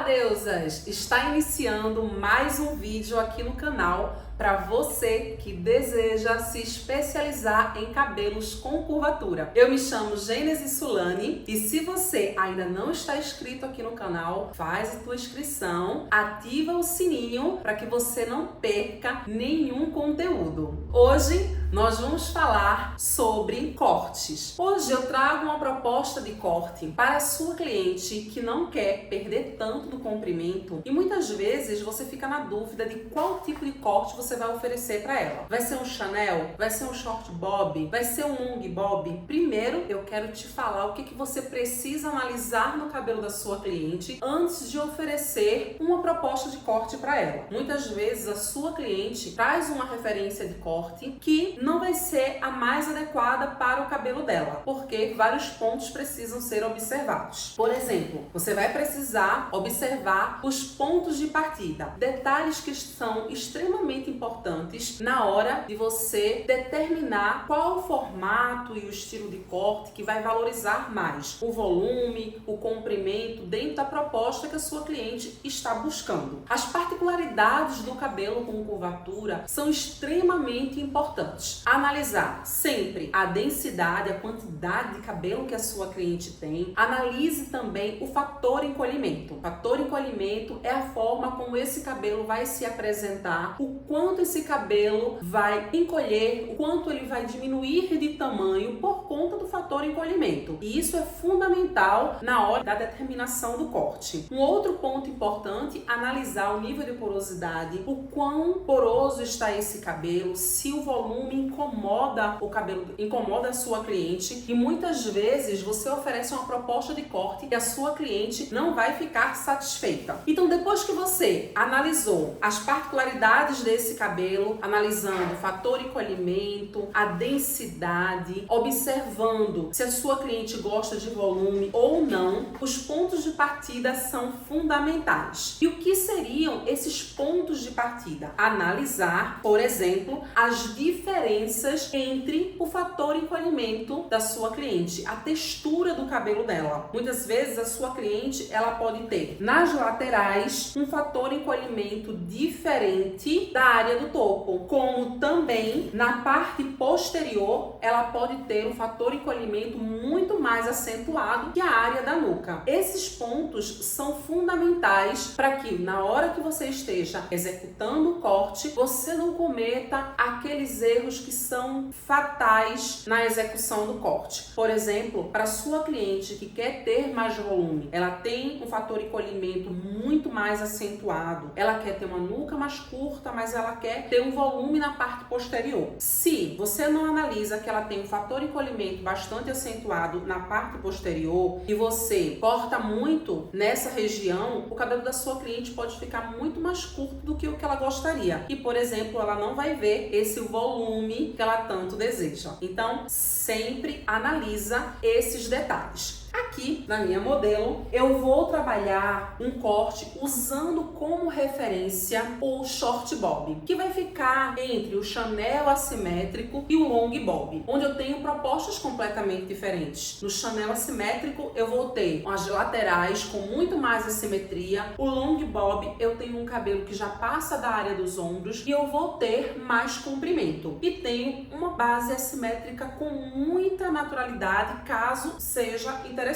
deusas! Está iniciando mais um vídeo aqui no canal para você que deseja se especializar em cabelos com curvatura. Eu me chamo Gênesis Sulani e se você ainda não está inscrito aqui no canal, faz a tua inscrição, ativa o sininho para que você não perca nenhum conteúdo. Hoje nós vamos falar sobre cortes. Hoje eu trago uma proposta de corte para a sua cliente que não quer perder tanto do comprimento e muitas vezes você fica na dúvida de qual tipo de corte você vai oferecer para ela. Vai ser um Chanel? Vai ser um short bob? Vai ser um long bob? Primeiro eu quero te falar o que você precisa analisar no cabelo da sua cliente antes de oferecer uma proposta de corte para ela. Muitas vezes a sua cliente traz uma referência de corte que não vai ser a mais adequada para o cabelo dela, porque vários pontos precisam ser observados. Por exemplo, você vai precisar observar os pontos de partida, detalhes que são extremamente importantes na hora de você determinar qual o formato e o estilo de corte que vai valorizar mais o volume, o comprimento dentro da proposta que a sua cliente está buscando. As particularidades do cabelo com curvatura são extremamente importantes. Analisar sempre a densidade, a quantidade de cabelo que a sua cliente tem. Analise também o fator encolhimento. O fator encolhimento é a forma como esse cabelo vai se apresentar, o quanto esse cabelo vai encolher, o quanto ele vai diminuir de tamanho por conta do fator encolhimento. E isso é fundamental na hora da determinação do corte. Um outro ponto importante, analisar o nível de porosidade, o quão poroso está esse cabelo, se o volume incomoda o cabelo, incomoda a sua cliente, e muitas vezes você oferece uma proposta de corte que a sua cliente não vai ficar satisfeita. Então, depois que você analisou as particularidades desse cabelo, analisando o fator encolhimento, a densidade, observando se a sua cliente gosta de volume ou não, os pontos de partida são fundamentais. E o que seriam esses pontos de partida? Analisar, por exemplo, as diferenças entre o fator encolhimento da sua cliente, a textura do cabelo dela. Muitas vezes a sua cliente ela pode ter nas laterais um fator encolhimento diferente da área do topo, como também na parte posterior ela pode ter um fator encolhimento muito mais acentuado que a área da nuca. Esses pontos são fundamentais para que na hora que você esteja executando o corte, você não cometa aqueles erros que são fatais na execução do corte. Por exemplo, para a sua cliente que quer ter mais volume, ela tem um fator encolhimento muito mais acentuado, ela quer ter uma nuca mais curta, mas ela quer ter um volume na parte posterior. Se você não analisa que ela tem um fator encolhimento bastante acentuado na parte posterior e você corta muito nessa região, o cabelo da sua cliente pode ficar muito mais curto do que o que ela gostaria. E, por exemplo, ela não vai ver esse volume que ela tanto deseja. Então, sempre analisa esses detalhes. Aqui na minha modelo, eu vou trabalhar um corte usando como referência o short bob, que vai ficar entre o Chanel assimétrico e o long bob, onde eu tenho propostas completamente diferentes. No Chanel assimétrico, eu vou ter as laterais com muito mais assimetria. O long bob, eu tenho um cabelo que já passa da área dos ombros e eu vou ter mais comprimento. E tenho uma base assimétrica com muita naturalidade, caso seja interessante.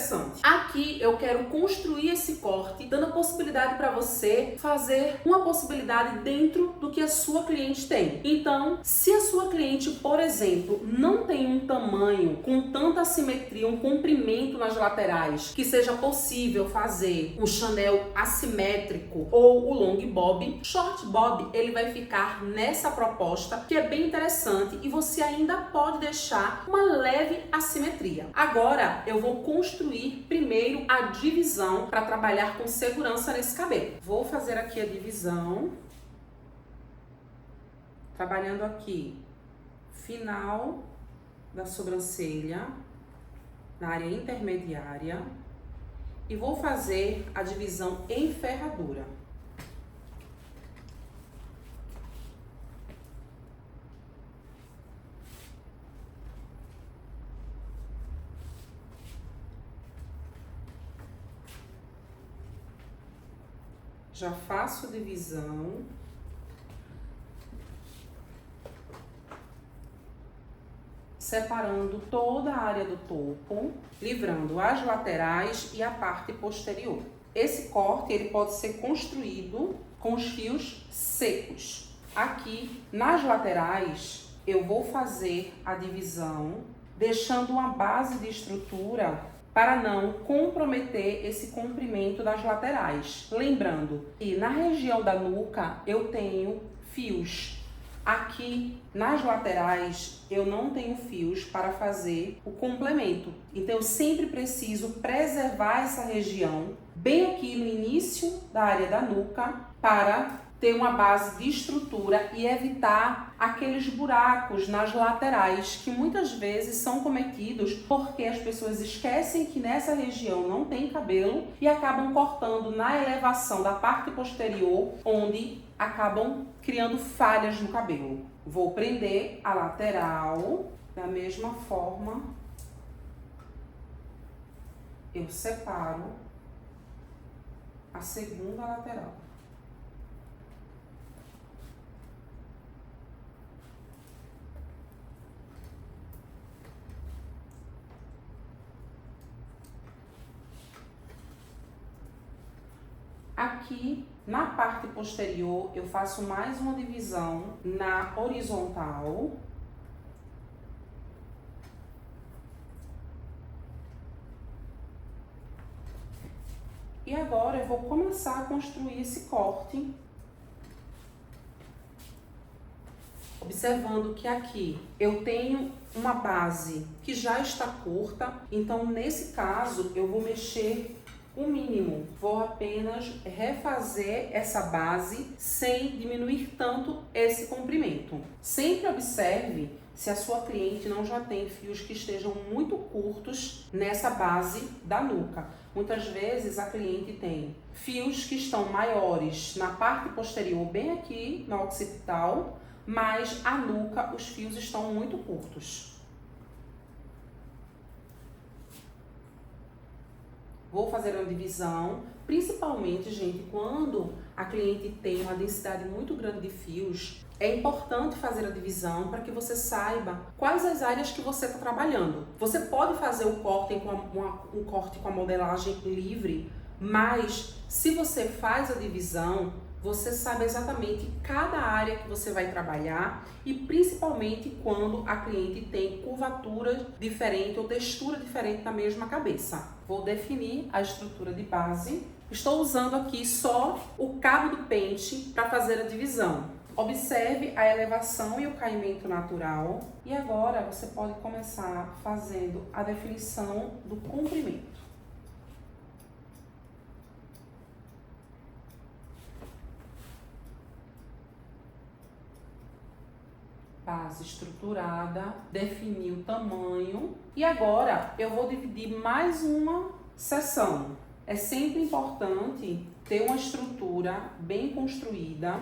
Aqui eu quero construir esse corte, dando a possibilidade para você fazer uma possibilidade dentro do que a sua cliente tem. Então, se a sua cliente, por exemplo, não tem um tamanho com tanta assimetria, um comprimento nas laterais, que seja possível fazer um Chanel assimétrico ou o long bob, short bob, ele vai ficar nessa proposta que é bem interessante e você ainda pode deixar uma leve assimetria. Agora eu vou construir primeiro a divisão para trabalhar com segurança nesse cabelo. Vou fazer aqui a divisão, trabalhando aqui final da sobrancelha, na área intermediária, e vou fazer a divisão em ferradura. Já faço divisão. Separando toda a área do topo, livrando as laterais e a parte posterior. Esse corte ele pode ser construído com os fios secos. Aqui nas laterais eu vou fazer a divisão, deixando uma base de estrutura para não comprometer esse comprimento das laterais. Lembrando que na região da nuca eu tenho fios. Aqui nas laterais eu não tenho fios para fazer o complemento. Então eu sempre preciso preservar essa região bem aqui no início da área da nuca para ter uma base de estrutura e evitar aqueles buracos nas laterais que muitas vezes são cometidos porque as pessoas esquecem que nessa região não tem cabelo e acabam cortando na elevação da parte posterior, onde acabam criando falhas no cabelo. Vou prender a lateral da mesma forma. Eu separo a segunda lateral. Aqui na parte posterior eu faço mais uma divisão na horizontal. E agora eu vou começar a construir esse corte. Observando que aqui eu tenho uma base que já está curta, então nesse caso eu vou mexer o mínimo. Vou apenas refazer essa base sem diminuir tanto esse comprimento. Sempre observe se a sua cliente não já tem fios que estejam muito curtos nessa base da nuca. Muitas vezes a cliente tem fios que estão maiores na parte posterior, bem aqui na occipital, mas a nuca, os fios estão muito curtos. Vou fazer uma divisão, principalmente, gente, quando a cliente tem uma densidade muito grande de fios, é importante fazer a divisão para que você saiba quais as áreas que você está trabalhando. Você pode fazer o corte um corte com a modelagem livre, mas se você faz a divisão, você sabe exatamente cada área que você vai trabalhar e principalmente quando a cliente tem curvatura diferente ou textura diferente na mesma cabeça. Vou definir a estrutura de base. Estou usando aqui só o cabo do pente para fazer a divisão. Observe a elevação e o caimento natural. E agora você pode começar fazendo a definição do comprimento. Base estruturada, defini o tamanho e agora eu vou dividir mais uma seção. É sempre importante ter uma estrutura bem construída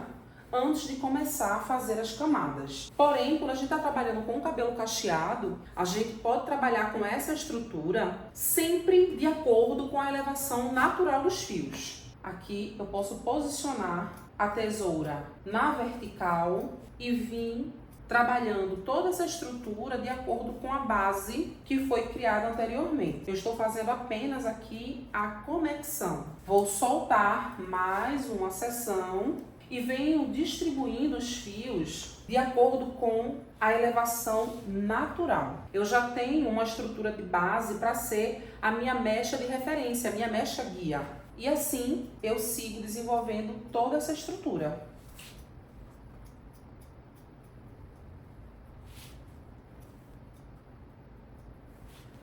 antes de começar a fazer as camadas. Porém, quando a gente está trabalhando com o cabelo cacheado, a gente pode trabalhar com essa estrutura sempre de acordo com a elevação natural dos fios. Aqui eu posso posicionar a tesoura na vertical e vir trabalhando toda essa estrutura de acordo com a base que foi criada anteriormente. Eu estou fazendo apenas aqui a conexão. Vou soltar mais uma seção e venho distribuindo os fios de acordo com a elevação natural. Eu já tenho uma estrutura de base para ser a minha mecha de referência, a minha mecha guia. E assim eu sigo desenvolvendo toda essa estrutura.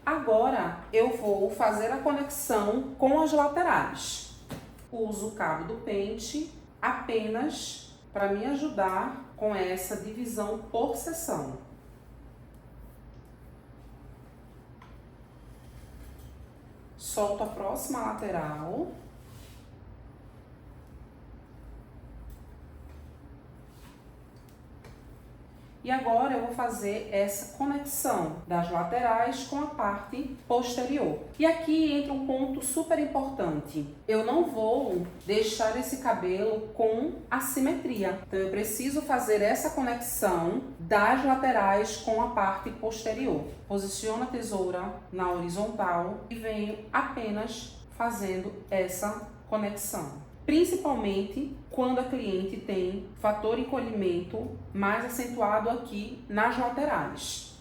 Agora eu vou fazer a conexão com as laterais. Uso o cabo do pente apenas para me ajudar com essa divisão por seção. Solto a próxima lateral. E agora eu vou fazer essa conexão das laterais com a parte posterior. E aqui entra um ponto super importante. Eu não vou deixar esse cabelo com assimetria. Então eu preciso fazer essa conexão das laterais com a parte posterior. Posiciono a tesoura na horizontal e venho apenas fazendo essa conexão. Principalmente quando a cliente tem fator encolhimento mais acentuado aqui nas laterais.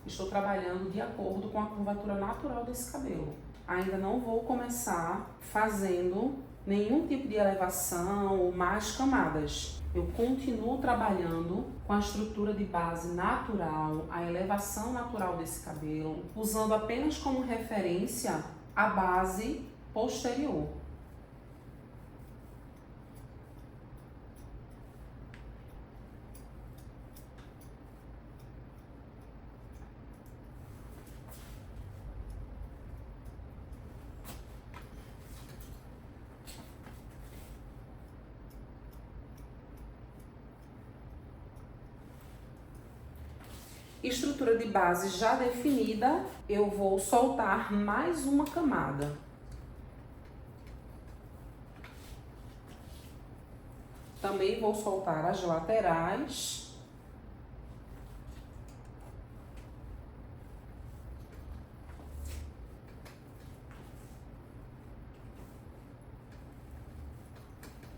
Estou trabalhando de acordo com a curvatura natural desse cabelo. Ainda não vou começar fazendo nenhum tipo de elevação ou mais camadas. Eu continuo trabalhando com a estrutura de base natural, a elevação natural desse cabelo, usando apenas como referência a base posterior. Estrutura de base já definida, eu vou soltar mais uma camada. Também vou soltar as laterais.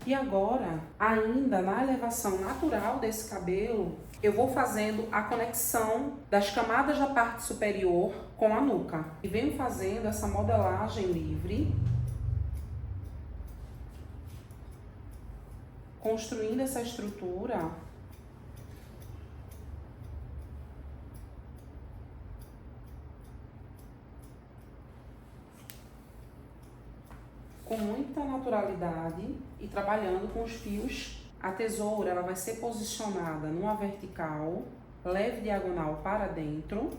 E agora, ainda na elevação natural desse cabelo, eu vou fazendo a conexão das camadas da parte superior com a nuca. E venho fazendo essa modelagem livre, construindo essa estrutura com muita naturalidade e trabalhando com os fios. A tesoura ela vai ser posicionada numa vertical, leve diagonal para dentro.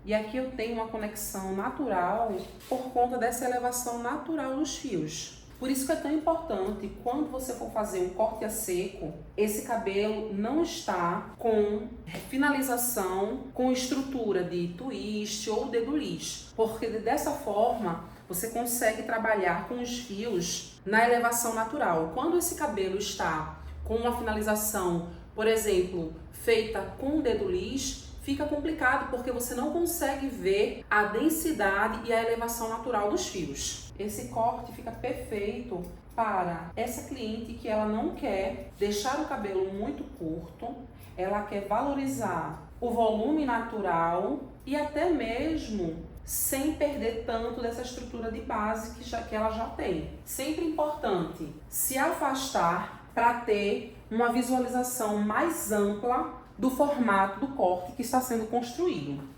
E aqui eu tenho uma conexão natural por conta dessa elevação natural dos fios. Por isso que é tão importante, quando você for fazer um corte a seco, esse cabelo não está com finalização, com estrutura de twist ou dedo liso, porque dessa forma você consegue trabalhar com os fios na elevação natural. Quando esse cabelo está com uma finalização, por exemplo, feita com o dedo liso, fica complicado porque você não consegue ver a densidade e a elevação natural dos fios. Esse corte fica perfeito para essa cliente que ela não quer deixar o cabelo muito curto, ela quer valorizar o volume natural e até mesmo sem perder tanto dessa estrutura de base que ela já tem. Sempre importante se afastar para ter uma visualização mais ampla do formato do corte que está sendo construído.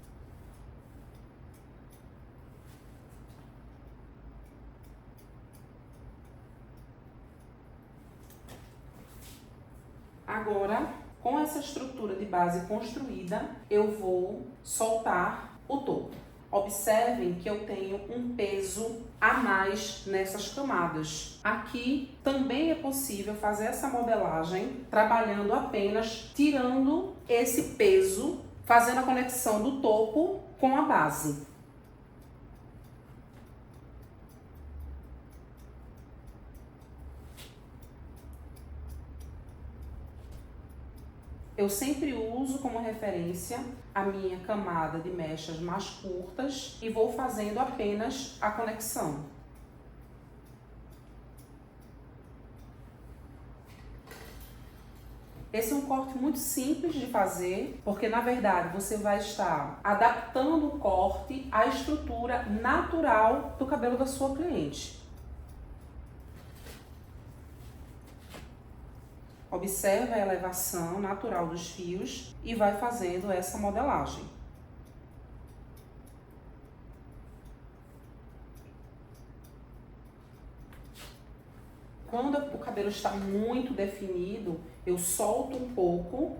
Agora, com essa estrutura de base construída, eu vou soltar o topo. Observem que eu tenho um peso a mais nessas camadas. Aqui também é possível fazer essa modelagem trabalhando apenas tirando esse peso, fazendo a conexão do topo com a base. Eu sempre uso como referência a minha camada de mechas mais curtas e vou fazendo apenas a conexão. Esse é um corte muito simples de fazer, porque na verdade você vai estar adaptando o corte à estrutura natural do cabelo da sua cliente. Observe a elevação natural dos fios e vai fazendo essa modelagem. Quando o cabelo está muito definido, eu solto um pouco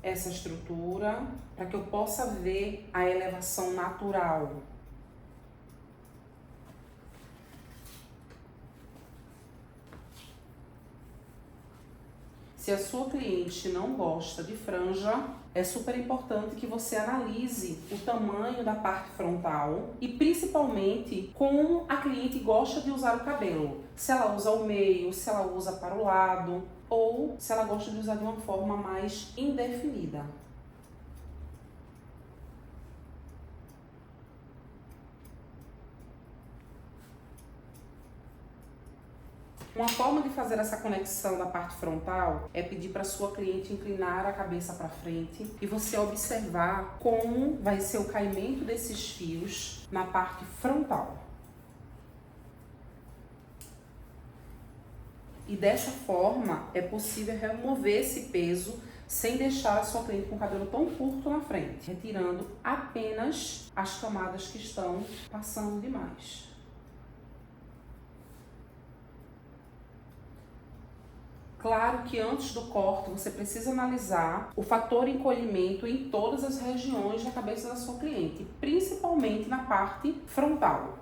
essa estrutura para que eu possa ver a elevação natural. Se a sua cliente não gosta de franja, é super importante que você analise o tamanho da parte frontal e principalmente como a cliente gosta de usar o cabelo. Se ela usa ao meio, se ela usa para o lado ou se ela gosta de usar de uma forma mais indefinida. Uma forma de fazer essa conexão da parte frontal é pedir para sua cliente inclinar a cabeça para frente e você observar como vai ser o caimento desses fios na parte frontal. E dessa forma é possível remover esse peso sem deixar a sua cliente com o cabelo tão curto na frente, retirando apenas as camadas que estão passando demais. Claro que antes do corte você precisa analisar o fator encolhimento em todas as regiões da cabeça da sua cliente, principalmente na parte frontal.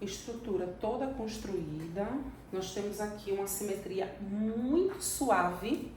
Estrutura toda construída, nós temos aqui uma simetria muito suave,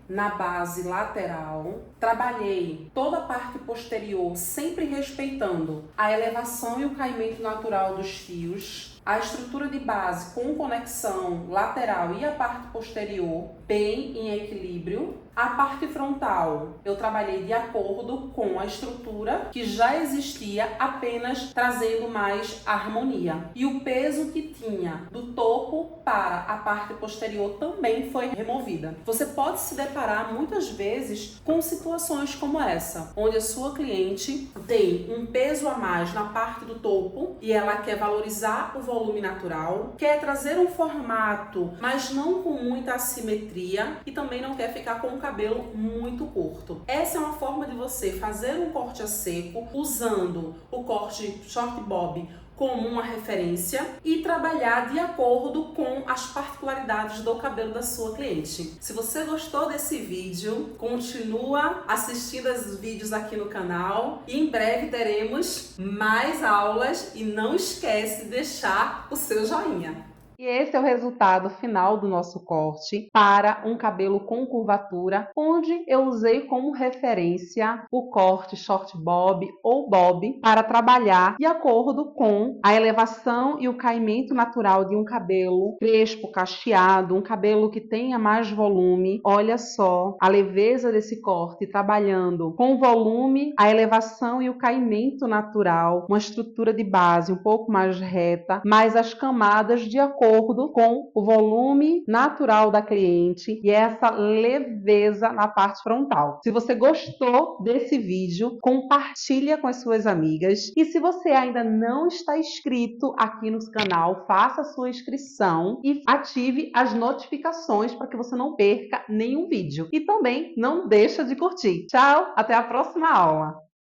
na base lateral. Trabalhei toda a parte posterior, sempre respeitando a elevação e o caimento natural dos fios. A estrutura de base com conexão lateral e a parte posterior bem em equilíbrio. A parte frontal eu trabalhei de acordo com a estrutura que já existia, apenas trazendo mais harmonia. E o peso que tinha do topo para a parte posterior também foi removida. Você pode se deparar muitas vezes com situações como essa, onde a sua cliente tem um peso a mais na parte do topo e ela quer valorizar o volume natural, quer trazer um formato, mas não com muita assimetria e também não quer ficar com o cabelo muito curto. Essa é uma forma de você fazer um corte a seco usando o corte short bob como uma referência e trabalhar de acordo com as particularidades do cabelo da sua cliente. Se você gostou desse vídeo, continua assistindo os vídeos aqui no canal e em breve teremos mais aulas e não esquece de deixar o seu joinha. E esse é o resultado final do nosso corte para um cabelo com curvatura, onde eu usei como referência o corte short bob ou bob para trabalhar de acordo com a elevação e o caimento natural de um cabelo crespo, cacheado, um cabelo que tenha mais volume. Olha só a leveza desse corte, trabalhando com o volume, a elevação e o caimento natural, uma estrutura de base um pouco mais reta, mas as camadas de acordo com o volume natural da cliente e essa leveza na parte frontal. Se você gostou desse vídeo, compartilha com as suas amigas e se você ainda não está inscrito aqui no canal, faça a sua inscrição e ative as notificações para que você não perca nenhum vídeo. E também não deixa de curtir. Tchau, até a próxima aula!